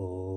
Oh.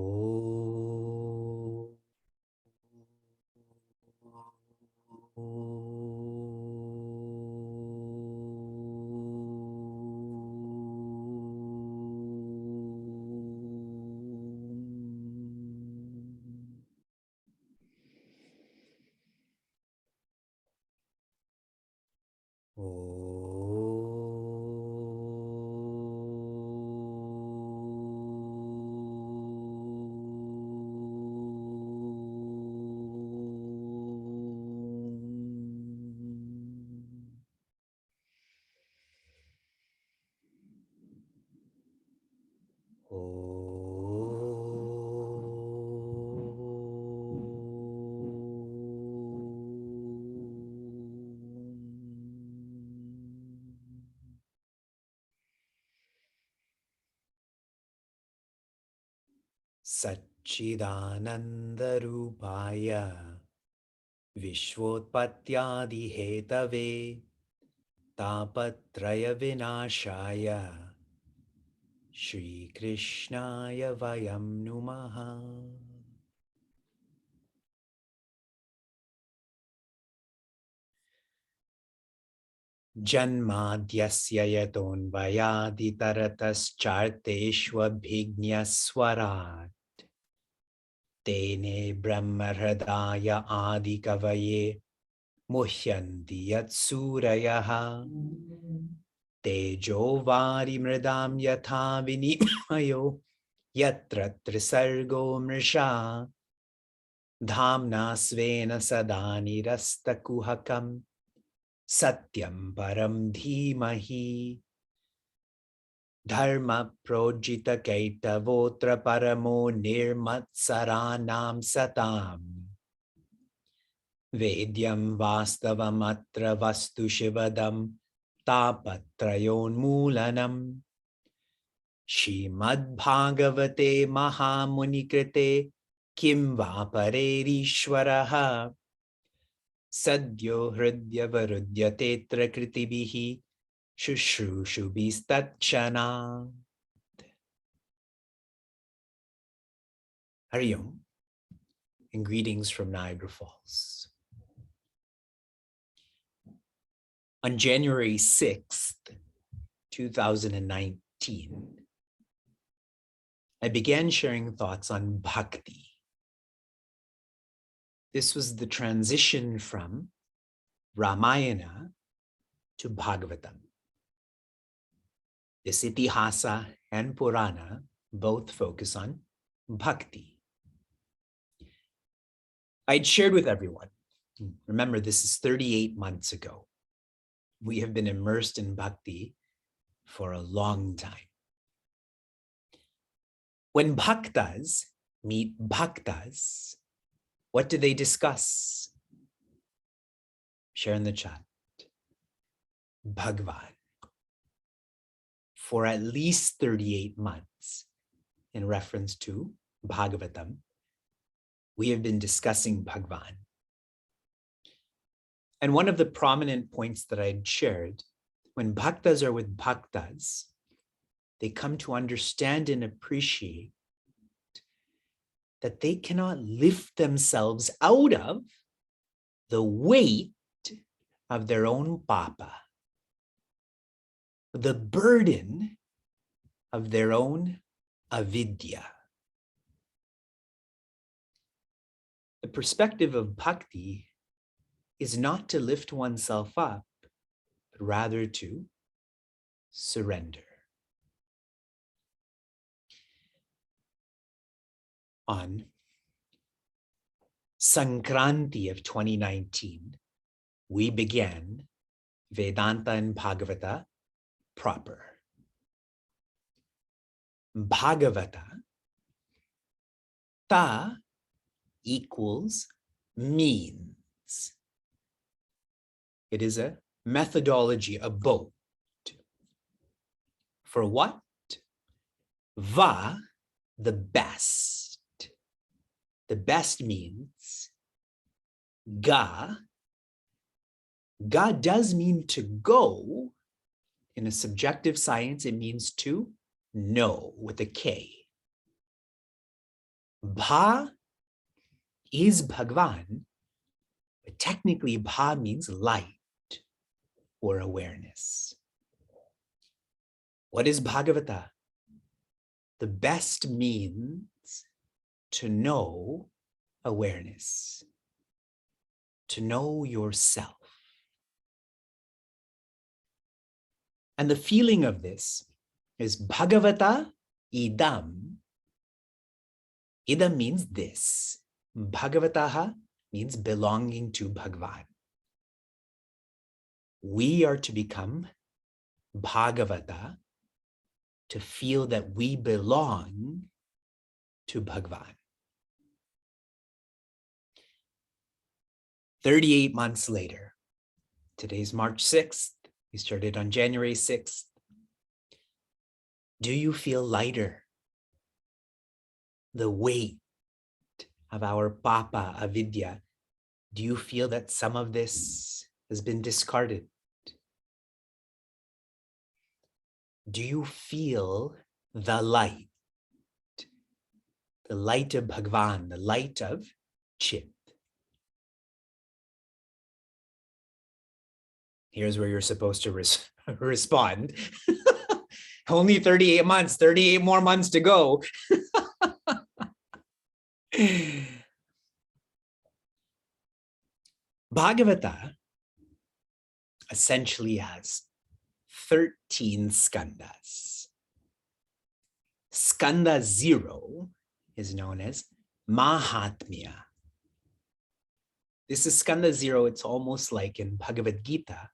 Satchidanandarupaya Vishvotpatyadihetave Tapatraya Vinashaya Shri Krishnaya Vayam Numaha. Janmadyasya yatonvayaditaratascharteshvabhignaswarat Tene Brahmahradaya Adikavaye Muhyanti Yatsurayaha Tejo Varimridam Yatha Vinimayo Yatra Trisargo Mrisha Dhamna Svena Sadani Rastakuhakam Satyam Param Dhimahi Dharma Projita Kaitavotra Paramo Nirmatsaranam Satam Vedyam Vastavamatra Vastu Shivadam Tapatrayon Mulanam Shrimad Bhagavate Mahamunikrite Kim Vaparerishwaraha Sadyo Hridya Varudya Tetra Kritibihi Shushrushubistatchana. Hari Om, and greetings from Niagara Falls. On January 6th, 2019, I began sharing thoughts on bhakti. This was the transition from Ramayana to Bhagavatam. This Itihasa and Purana both focus on bhakti. I'd shared with everyone, remember this is 38 months ago. We have been immersed in bhakti for a long time. When bhaktas meet bhaktas, what do they discuss? Share in the chat. Bhagwan. For at least 38 months, in reference to Bhagavatam, we have been discussing Bhagwan. And one of the prominent points that I'd shared, when bhaktas are with bhaktas, they come to understand and appreciate that they cannot lift themselves out of the weight of their own papa, the burden of their own avidya. The perspective of bhakti is not to lift oneself up, but rather to surrender. On Sankranti of 2019, we began Vedanta and Bhagavata proper. Bhagavata, ta equals means. It is a methodology, a boat. For what? Va, the best. The best means ga. Ga does mean to go. In a subjective science, it means to know with a K. Bha is Bhagwan, but technically Bha means light or awareness. What is Bhagavata? The best means to know awareness, to know yourself. And the feeling of this is Bhagavata idam. Idam means this. Bhagavataha means belonging to Bhagwan. We are to become Bhagavata to feel that we belong to Bhagwan. 38 months later, today's March 6th, we started on January 6th. Do you feel lighter? The weight of our Papa Avidya, do you feel that some of this has been discarded? Do you feel the light of Bhagwan, the light of Chit? Here's where you're supposed to respond. Only 38 months, 38 more months to go. Bhagavata essentially has 13 skandhas. Skandha 0 is known as Mahatmya. This is Skandha 0. It's almost like in Bhagavad Gita,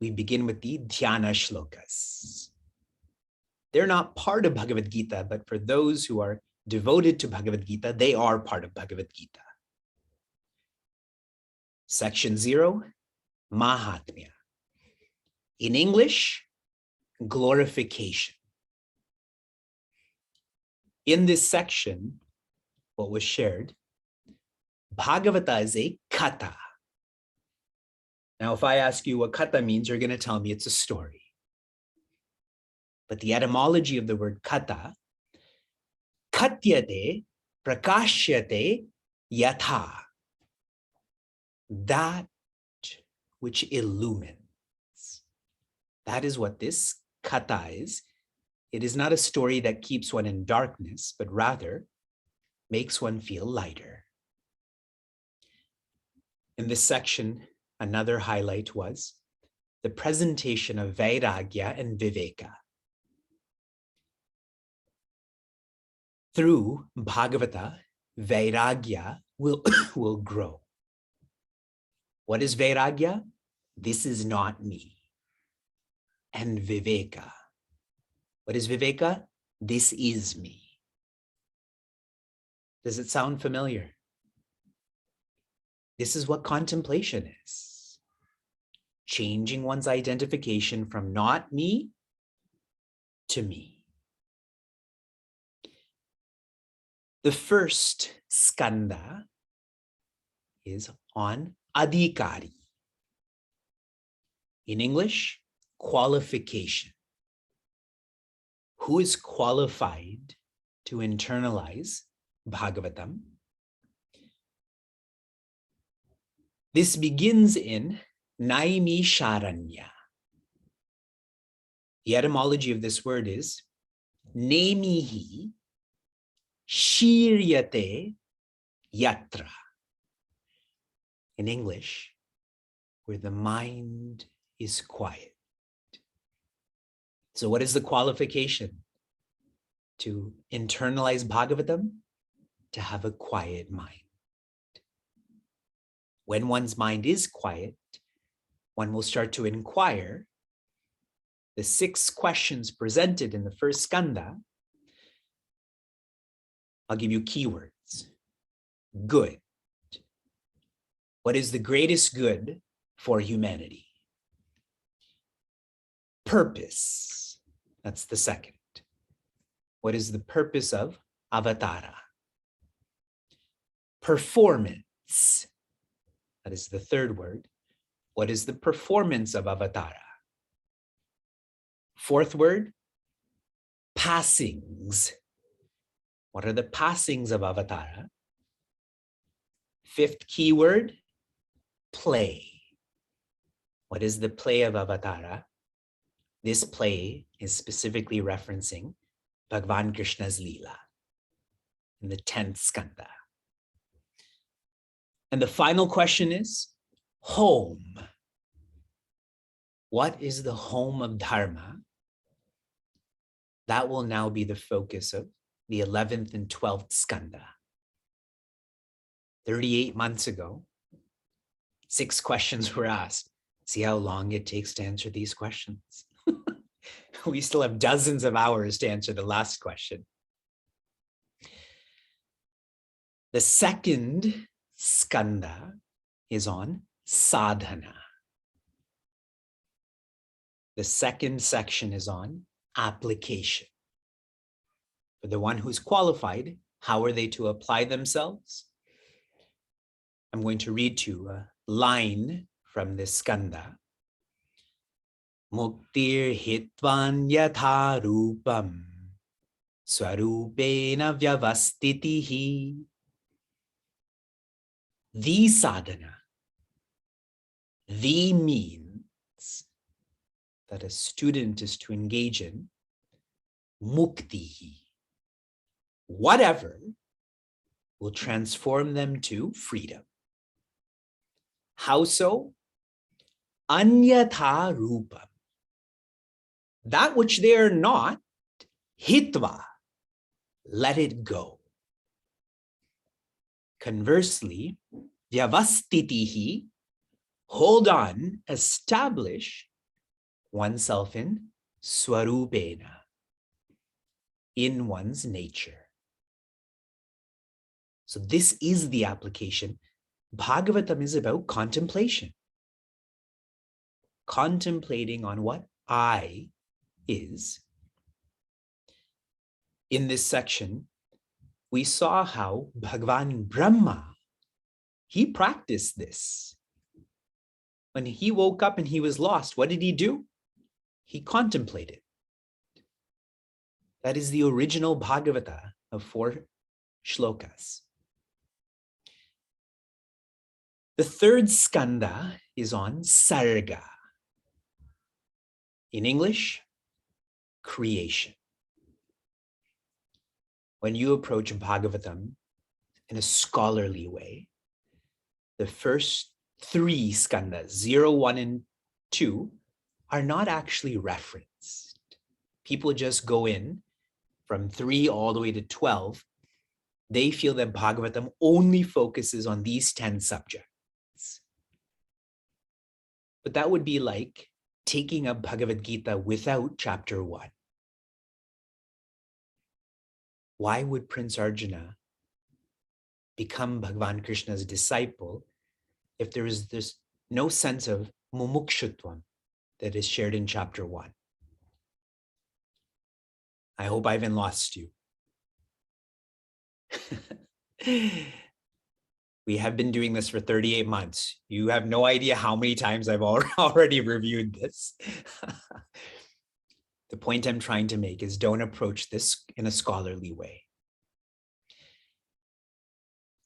we begin with the Dhyana shlokas. They're not part of Bhagavad Gita, but for those who are devoted to Bhagavad Gita, they are part of Bhagavad Gita. Section 0, Mahatmya. In English, glorification. In this section, what was shared, Bhagavata is a katha. Now, if I ask you what katha means, you're going to tell me it's a story. But the etymology of the word katha, katyate prakashyate yatha, that which illumines. That is what this katha is. It is not a story that keeps one in darkness, but rather makes one feel lighter. In this section, another highlight was the presentation of Vairagya and Viveka. Through Bhagavata, Vairagya will grow. What is Vairagya? This is not me. And Viveka. What is Viveka? This is me. Does it sound familiar? This is what contemplation is. Changing one's identification from not me to me. The first skandha is on adhikari. In English, qualification. Who is qualified to internalize Bhagavatam? This begins in Naimisharanya. The etymology of this word is Nemihi Shiryate Yatra. In English, where the mind is quiet. So what is the qualification to internalize Bhagavatam? To have a quiet mind. When one's mind is quiet, one will start to inquire. The 6 questions presented in the first skandha, I'll give you keywords. Good. What is the greatest good for humanity? Purpose. That's the second. What is the purpose of avatara? Performance. That is the third word. What is the performance of avatara? Fourth word, passings. What are the passings of Avatara? Fifth keyword, play. What is the play of Avatara? This play is specifically referencing Bhagavan Krishna's Leela in the 10th skanda. And the final question is, home. What is the home of Dharma? That will now be the focus of the 11th and 12th skanda. 38 months ago, 6 questions were asked. See how long it takes to answer these questions. We still have dozens of hours to answer the last question. The second skanda is on sadhana. The second section is on application. For the one who's qualified, how are they to apply themselves? I'm going to read to a line from this skanda. Muktir hitvan yatha rupam swarupena vyavastitihi. The sadhana, the means that a student is to engage in muktihi, whatever will transform them to freedom. How so? Anyatha rupam. That which they are not, hitva, let it go. Conversely, vyavastitihi, hold on, establish oneself in swarupena, in one's nature. So this is the application. Bhagavatam is about contemplation. Contemplating on what I is. In this section, we saw how Bhagavan Brahma, he practiced this. When he woke up and he was lost, what did he do? He contemplated. That is the original Bhagavata of 4 shlokas. The third skanda is on sarga. In English, creation. When you approach Bhagavatam in a scholarly way, the first 3 skandas, 0, 1, and 2, are not actually referenced. People just go in from 3 all the way to 12. They feel that Bhagavatam only focuses on these 10 subjects. But that would be like taking up Bhagavad Gita without chapter 1. Why would Prince Arjuna become Bhagavan Krishna's disciple if there is this no sense of mumukshutvam that is shared in chapter 1? I hope I haven't lost you. We have been doing this for 38 months. You have no idea how many times I've already reviewed this. The point I'm trying to make is don't approach this in a scholarly way.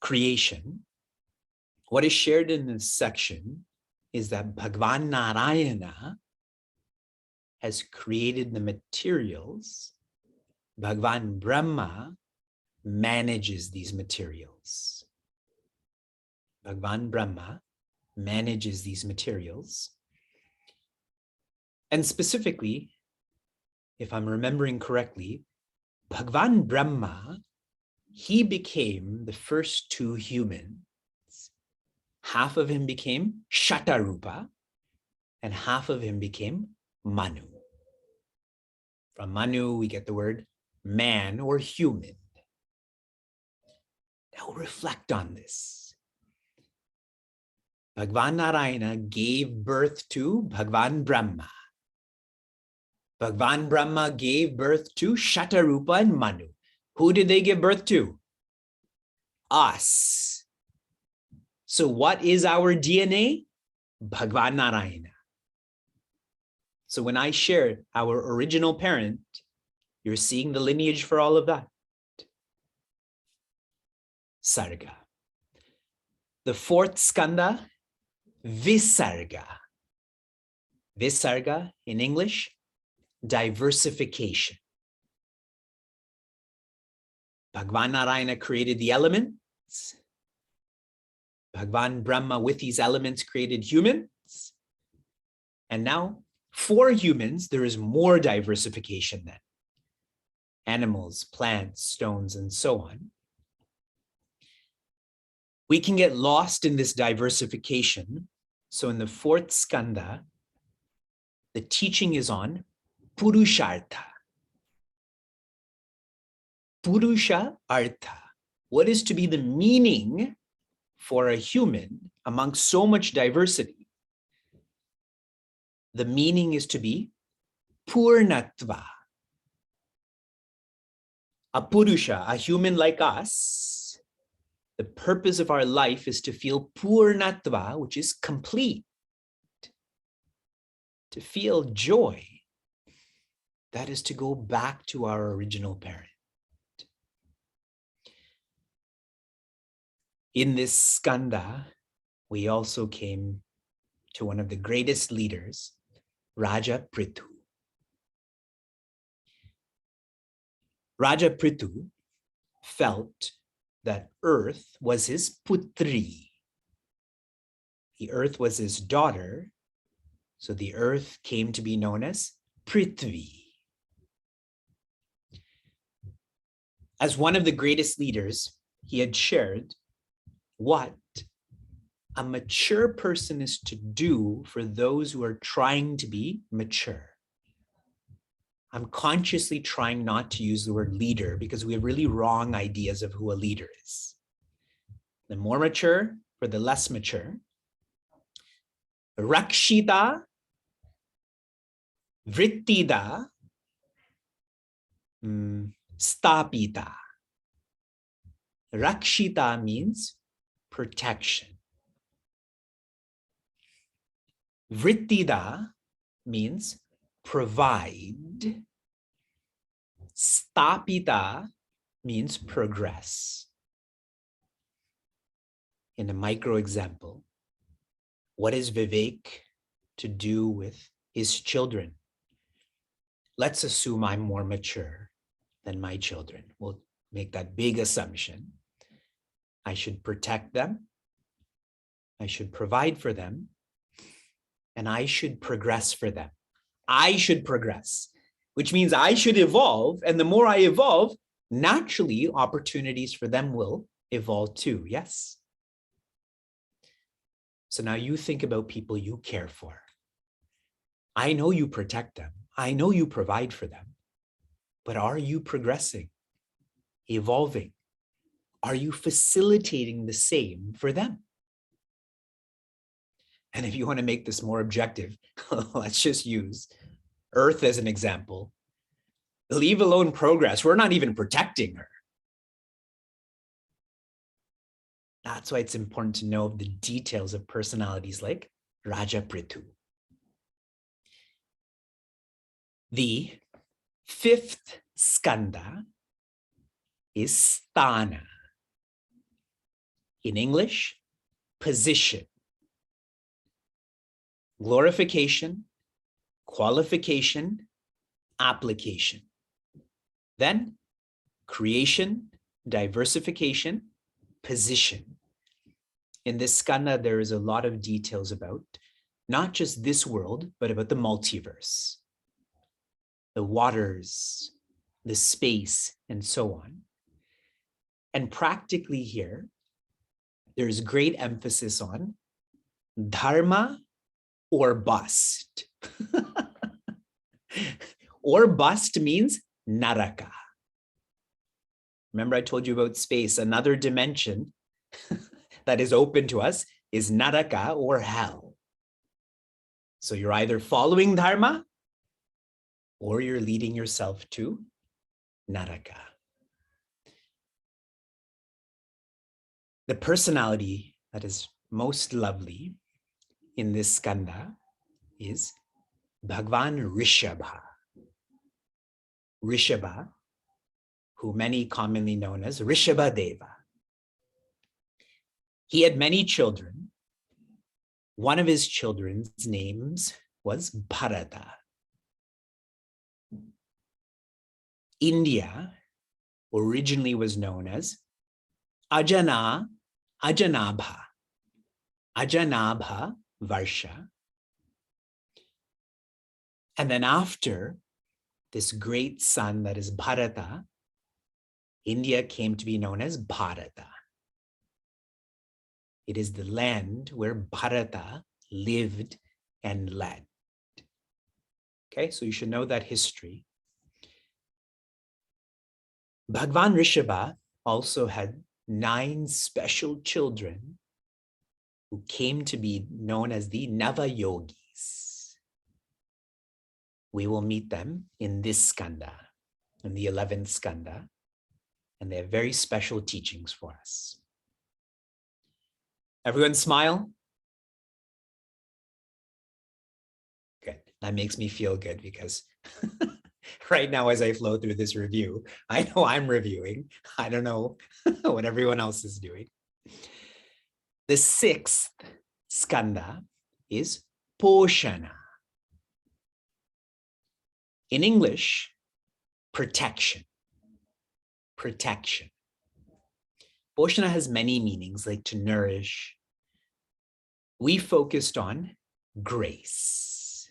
Creation. What is shared in this section is that Bhagavan Narayana has created the materials. Bhagavan Brahma manages these materials. Bhagavan Brahma manages these materials. And specifically, if I'm remembering correctly, Bhagavan Brahma, he became the first 2 humans. Half of him became Shatarupa, and half of him became Manu. From Manu, we get the word man or human. Now reflect on this. Bhagavan Narayana gave birth to Bhagavan Brahma. Bhagavan Brahma gave birth to Shatarupa and Manu. Who did they give birth to? Us. So what is our DNA? Bhagavan Narayana. So when I share our original parent, you're seeing the lineage for all of that. Sarga. The fourth skanda, Visarga. Visarga in English, diversification. Bhagavan Narayana created the elements. Bhagavan Brahma with these elements created humans. And now for humans, there is more diversification then. Animals, plants, stones, and so on. We can get lost in this diversification. So in the fourth skanda, the teaching is on Purushartha. Purusha Artha. What is to be the meaning for a human among so much diversity? The meaning is to be Purnatva. A Purusha, a human like us, the purpose of our life is to feel Purnatva, which is complete. To feel joy. That is to go back to our original parent. In this skanda, we also came to one of the greatest leaders, Raja Prithu. Raja Prithu felt that earth was his putri. The earth was his daughter, so the earth came to be known as Prithvi. As one of the greatest leaders, he had shared what a mature person is to do for those who are trying to be mature. I'm consciously trying not to use the word leader because we have really wrong ideas of who a leader is. The more mature for the less mature. Rakshita, Vrittida, Stapita. Rakshita means protection. Vrittida means provide. Stapita means progress. In a micro example, what is Vivek to do with his children? Let's assume I'm more mature than my children. We'll make that big assumption. I should protect them. I should provide for them. And I should progress for them. I should progress, which means I should evolve. And the more I evolve, naturally, opportunities for them will evolve too. Yes? So now you think about people you care for. I know you protect them. I know you provide for them. But are you progressing, evolving? Are you facilitating the same for them? And if you want to make this more objective, let's just use Earth as an example. Leave alone progress. We're not even protecting her. That's why it's important to know the details of personalities like Raja Prithu. The fifth skanda is sthana. In English, position. Glorification, qualification, application. Then creation, diversification, position. In this skanda, there is a lot of details about not just this world, but about the multiverse, the waters, the space, and so on. And practically here, there's great emphasis on dharma or bust. Or bust means naraka. Remember I told you about space. Another dimension that is open to us is naraka or hell. So you're either following dharma or you're leading yourself to naraka. The personality that is most lovely in this skanda is Bhagavan Rishabha. Rishabha, who many commonly known as Rishabha Deva. He had many children. One of his children's names was Bharata. India originally was known as Ajanabha Varsha. And then after this great son that is Bharata, India came to be known as Bharata. It is the land where Bharata lived and led. Okay, so you should know that history. Bhagwan Rishabha also had 9 special children who came to be known as the Navayogis. We will meet them in this skanda, in the 11th skanda, and they have very special teachings for us. Everyone smile. Good. That makes me feel good because right now, as I flow through this review, I know I'm reviewing. I don't know what everyone else is doing. The 6th skanda is Poshana. In English, protection. Protection. Poshana has many meanings, like to nourish. We focused on grace.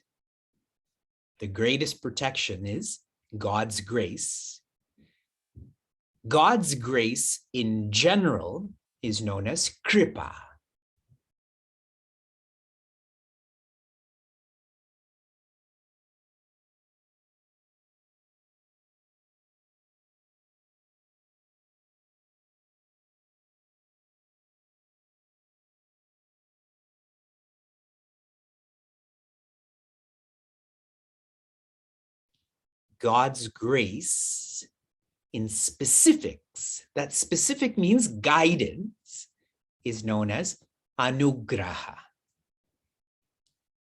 The greatest protection is God's grace. God's grace in general is known as kripa. God's grace in specifics, that specific means guidance, is known as anugraha.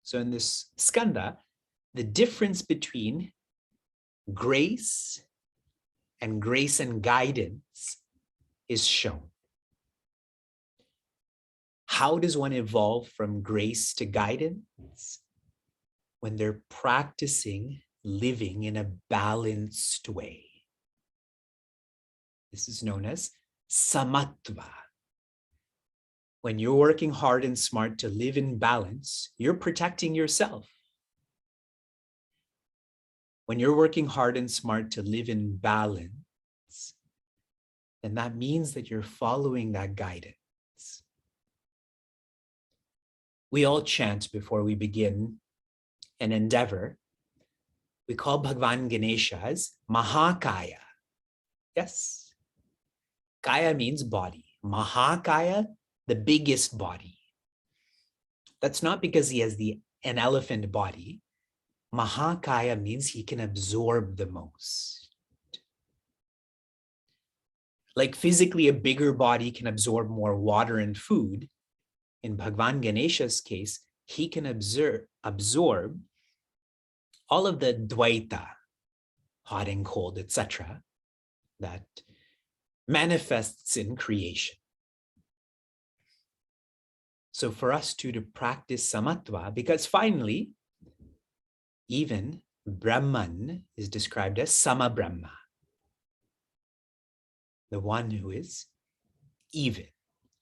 So in this skanda, the difference between grace and guidance is shown. How does one evolve from grace to guidance? When they're practicing living in a balanced way. This is known as samatva. When you're working hard and smart to live in balance, you're protecting yourself. When you're working hard and smart to live in balance, then that means that you're following that guidance. We all chant before we begin an endeavor. We call Bhagwan Ganesha as Mahakaya. Yes. Kaya means body. Mahakaya, the biggest body. That's not because he has an elephant body. Mahakaya means he can absorb the most. Like physically, a bigger body can absorb more water and food. In Bhagwan Ganesha's case, he can absorb all of the dvaita, hot and cold, etc., that manifests in creation. So for us to practice samatva, because finally, even Brahman is described as Sama Brahma, the one who is even,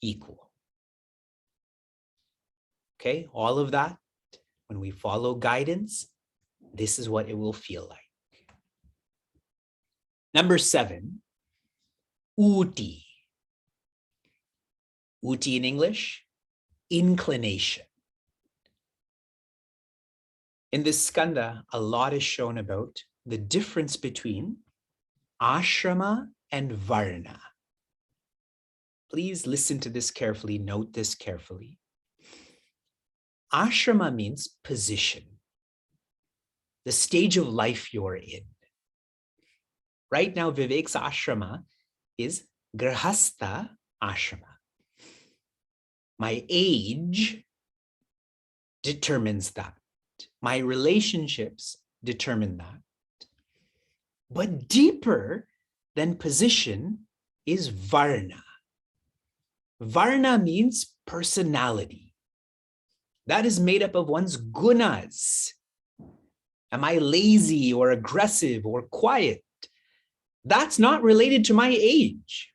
equal. Okay, all of that, when we follow guidance, this is what it will feel like. Number 7, uti. Uti in English, inclination. In this skanda, a lot is shown about the difference between ashrama and varna. Please listen to this carefully, note this carefully. Ashrama means position, the stage of life you're in. Right now, Vivek's ashrama is grahastha ashrama. My age determines that. My relationships determine that. But deeper than position is varna. Varna means personality. That is made up of one's gunas. Am I lazy or aggressive or quiet? That's not related to my age,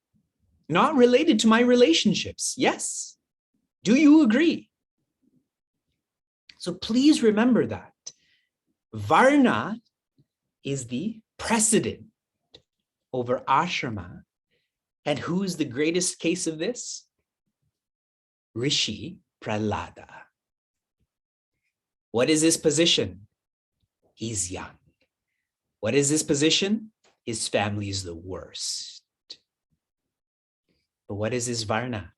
not related to my relationships. Yes. Do you agree? So please remember that. Varna is the precedent over ashrama. And who's the greatest case of this? Rishi Prahlada. What is his position? He's young. What is his position? His family is the worst. But what is his varna?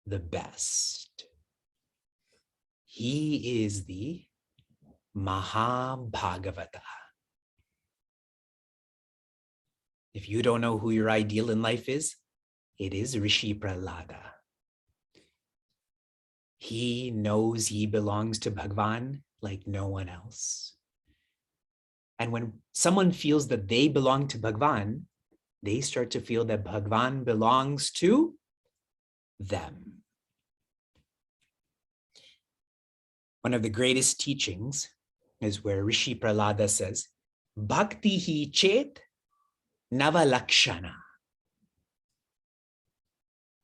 The best. He is the Bhagavata. If you don't know who your ideal in life is, it is Rishi Prahlada. He knows he belongs to Bhagwan like no one else. And when someone feels that they belong to Bhagwan, they start to feel that Bhagwan belongs to them. One of the greatest teachings is where Rishi Prahlada says, Bhakti hi chet navalakshana.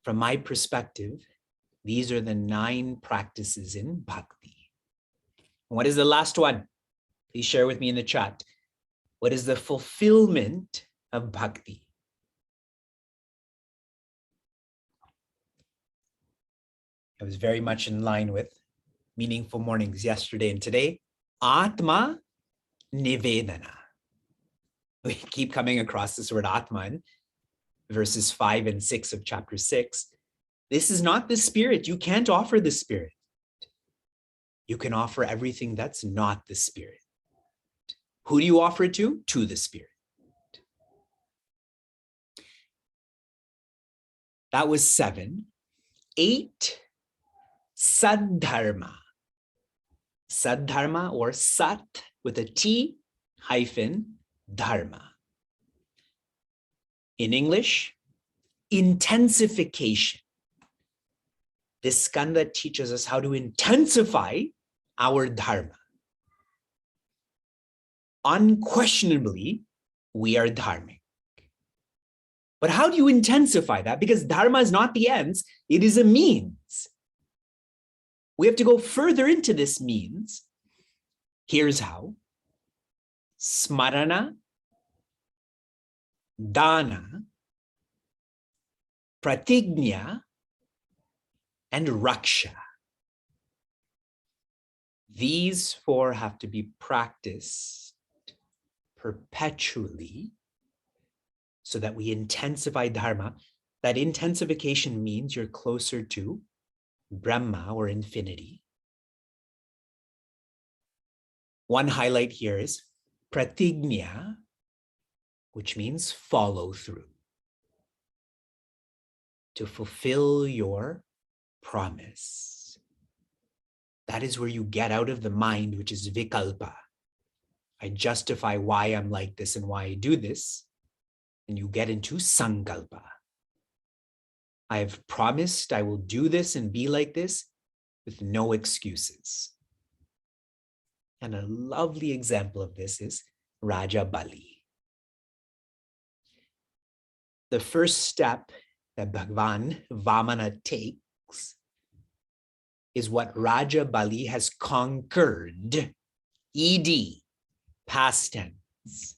From my perspective, these are the 9 practices in bhakti. What is the last one? Please share with me in the chat. What is the fulfillment of bhakti? I was very much in line with Meaningful Mornings yesterday and today. Atma Nivedana. We keep coming across this word Atma in verses 5 and 6 of chapter 6. This is not the spirit. You can't offer the spirit. You can offer everything that's not the spirit. Who do you offer it to? To the spirit. That was 7. 8, Saddharma. Saddharma, or Sat with a T hyphen Dharma. In English, intensification. This skanda teaches us how to intensify our dharma. Unquestionably, we are dharmic. But how do you intensify that? Because dharma is not the ends, it is a means. We have to go further into this means. Here's how. Smarana, dana, pratignya, and raksha. These 4 have to be practiced perpetually so that we intensify dharma. That intensification means you're closer to Brahma or infinity. One highlight here is pratignya, which means follow through. To fulfill your promise. That is where you get out of the mind, which is vikalpa. I justify why I'm like this and why I do this. And you get into sankalpa. I have promised I will do this and be like this with no excuses. And a lovely example of this is Raja Bali. The first step that Bhagwan Vamana takes is what Raja Bali has conquered. ED, past tense.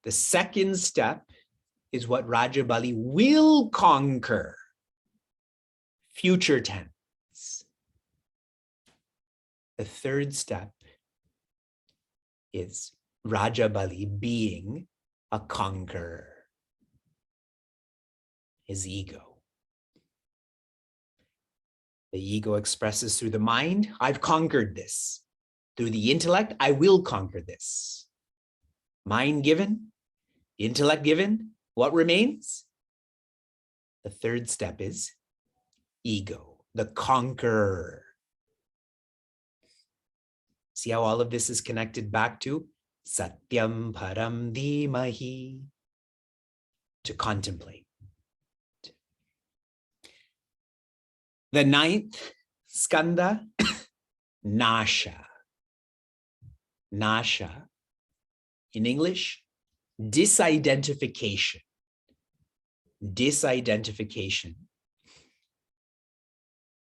The second step is what Raja Bali will conquer. Future tense. The third step is Raja Bali being a conqueror. His ego. The ego expresses through the mind, I've conquered this. Through the intellect, I will conquer this. Mind given, intellect given, what remains? The third step is ego, the conqueror. See how all of this is connected back to Satyam Param Dhimahi, to contemplate. The ninth skanda, nasha. Nasha, in English, disidentification. Disidentification.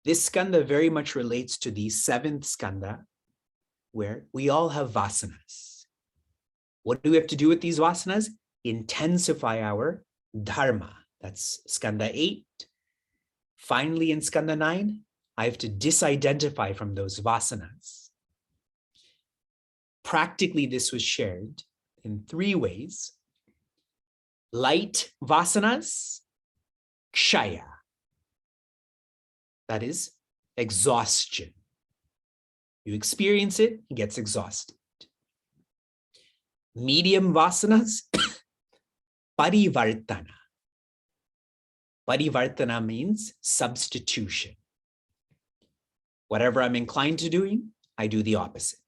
This skanda very much relates to the seventh skanda, where we all have vasanas. What do we have to do with these vasanas? Intensify our dharma. That's skanda 8. Finally, in skanda 9, I have to disidentify from those vasanas. Practically, this was shared in 3 ways. Light vasanas, kshaya. That is exhaustion. You experience it, it gets exhausted. Medium vasanas, parivartana. Parivartana means substitution. Whatever I'm inclined to doing, I do the opposite.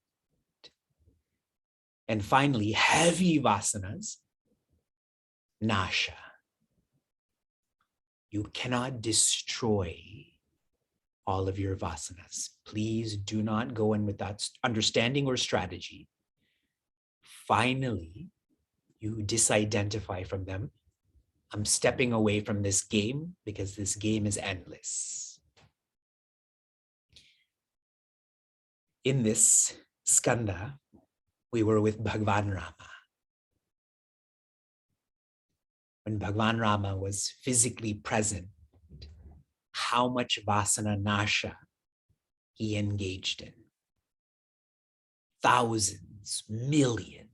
And finally, heavy vasanas, nasha. You cannot destroy all of your vasanas. Please do not go in with that understanding or strategy. Finally, you disidentify from them. I'm stepping away from this game because this game is endless. In this skanda, we were with Bhagavan Rama. When Bhagavan Rama was physically present, how much vasana nasha he engaged in. Thousands, millions.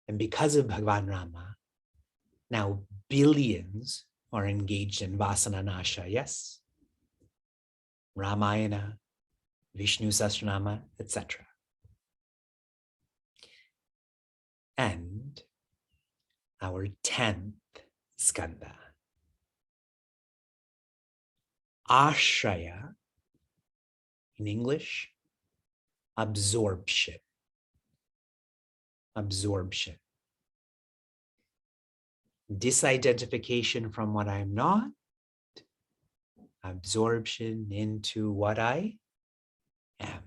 And because of Bhagavan Rama, now billions are engaged in vasana nasha, yes? Ramayana, Vishnu Sahasranama, etc. And our 10th skanda, ashraya, in English, absorption. Absorption. Disidentification from what I'm not, absorption into what I am.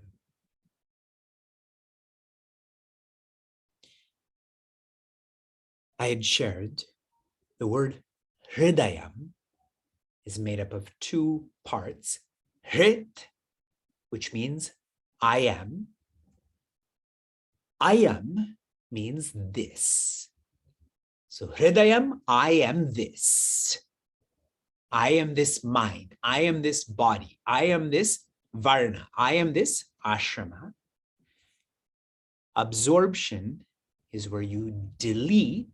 I had shared the word hridayam is made up of 2 parts. Hrit, which means I am. Ayam means this. So hridayam, I am this. I am this mind. I am this body. I am this varna. I am this ashrama. Absorption is where you delete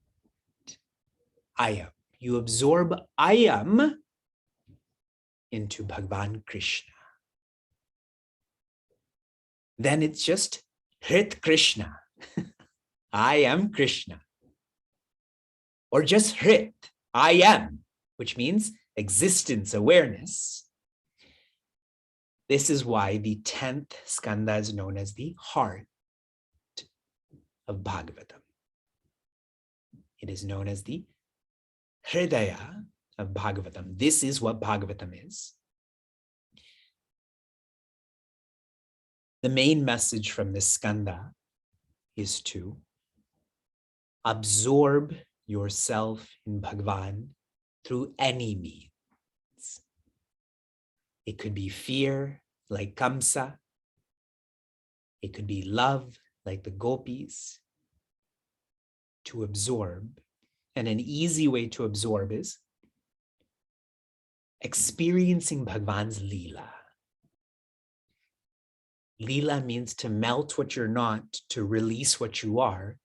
ayam. You absorb ayam into Bhagavan Krishna. Then it's just Hrit Krishna. I am Krishna. Or just Hrit, I am, which means existence, awareness. This is why the 10th skanda is known as the heart of Bhagavatam. It is known as the Hridaya of Bhagavatam. This is what Bhagavatam is. The main message from this skanda is to absorb yourself in Bhagavan through any means. It could be fear, like Kamsa. It could be love, like the gopis. To absorb. And an easy way to absorb is experiencing Bhagavan's Leela. Leela means to melt what you're not, to release what you are.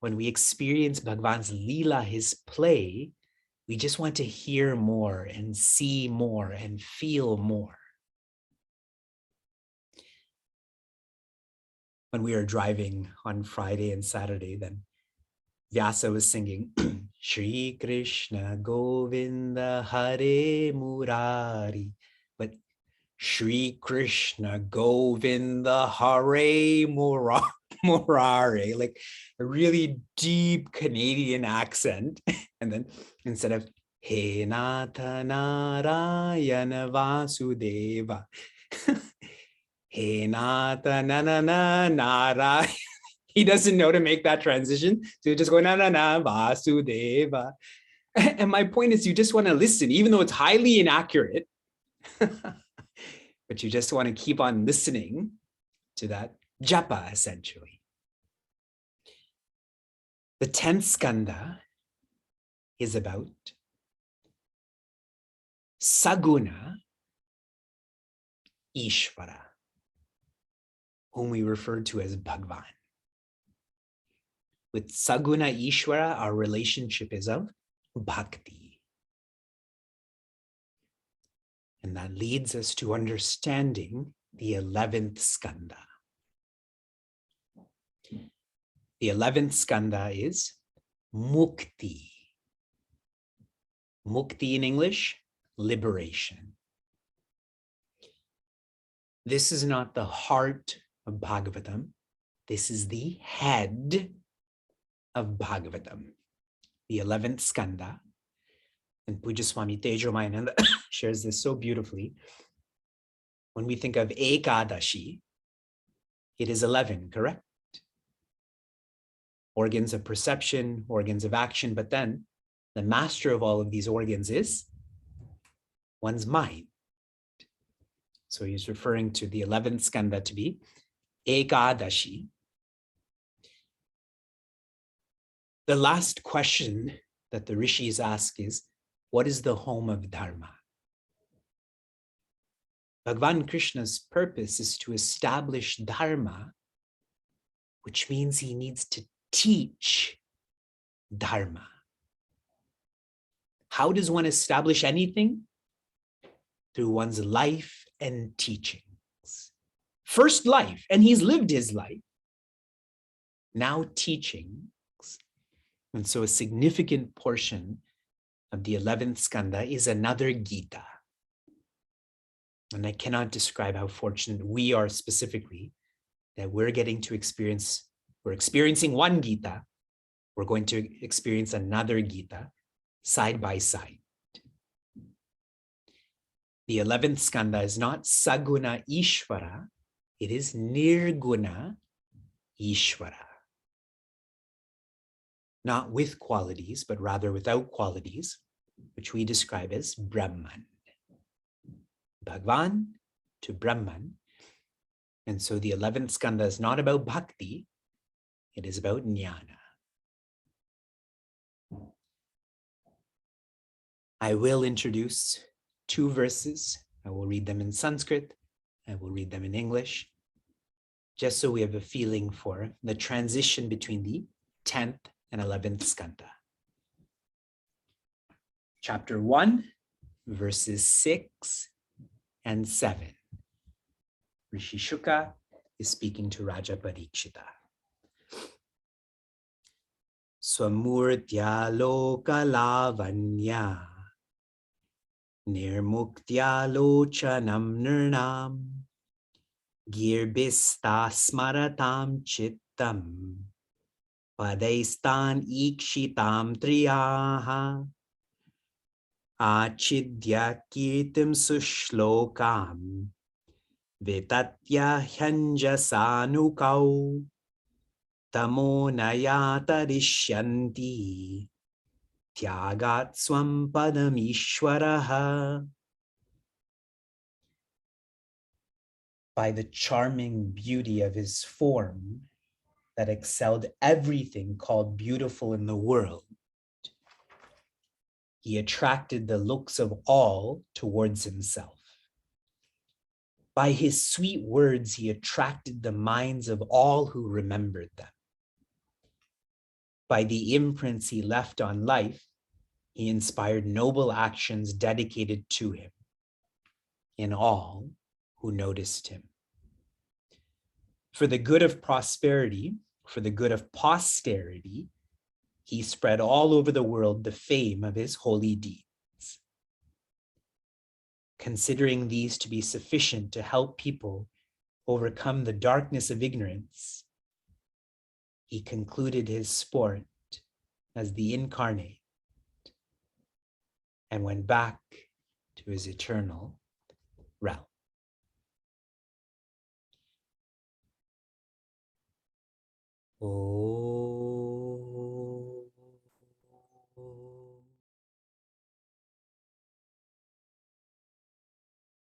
When we experience Bhagavan's Leela, his play, we just want to hear more and see more and feel more. When we were driving on Friday and Saturday, then Vyasa was singing, Shri Krishna Govinda Hare Murari. But Shri Krishna Govinda Hare Murari, like a really deep Canadian accent. And then instead of He Natha Narayana Vasudeva. He Natha Narayana. He doesn't know to make that transition. So you just go na na na Vasudeva. And my point is, you just want to listen, even though it's highly inaccurate, but you just want to keep on listening to that japa, essentially. The 10th skanda is about Saguna Ishvara, whom we refer to as Bhagwan. With Saguna Ishvara, our relationship is of bhakti. And that leads us to understanding the 11th skanda. The 11th skanda is Mukti. Mukti in English, liberation. This is not the heart of Bhagavatam. This is the head of Bhagavatam, the 11th skanda. And Pujaswami Tejomayananda shares this so beautifully. When we think of Ekadashi, it is 11, correct? Organs of perception, organs of action, but then the master of all of these organs is one's mind. So he's referring to the 11th skanda to be Ekadashi. The last question that the rishis ask is, what is the home of Dharma? Bhagavan Krishna's purpose is to establish Dharma, which means he needs to teach Dharma. How does one establish anything? Through one's life and teachings. First life, and he's lived his life. Now teachings. And so a significant portion of the 11th skanda is another Gita. And I cannot describe how fortunate we are specifically that we're getting to experience, we're experiencing one Gita, we're going to experience another Gita side by side. The 11th skanda is not Saguna Ishvara, it is Nirguna Ishvara. Not with qualities, but rather without qualities, which we describe as Brahman. Bhagwan to Brahman. And so the 11th skanda is not about bhakti, it is about jnana. I will introduce 2 verses. I will read them in Sanskrit. I will read them in English, just so we have a feeling for the transition between the 10th and 11th skanda. Chapter 1, verses 6 and 7. Rishi Shuka is speaking to Raja Parikshita. Swamurtya loka lavanya nirmuktya lochanam nirnam girbista smaratam chittam padaistan ikshitam triyaha achidya kirtim sushlokam vitatya hyanjasanukau tamo nayatarisyanti tyagat swam padam ishwaraha. By the charming beauty of his form that excelled everything called beautiful in the world, he attracted the looks of all towards himself. By his sweet words, he attracted the minds of all who remembered them. By the imprints he left on life, he inspired noble actions dedicated to him in all who noticed him. For the good of prosperity, for the good of posterity, he spread all over the world the fame of his holy deeds. Considering these to be sufficient to help people overcome the darkness of ignorance, he concluded his sport as the incarnate and went back to his eternal realm. Oh.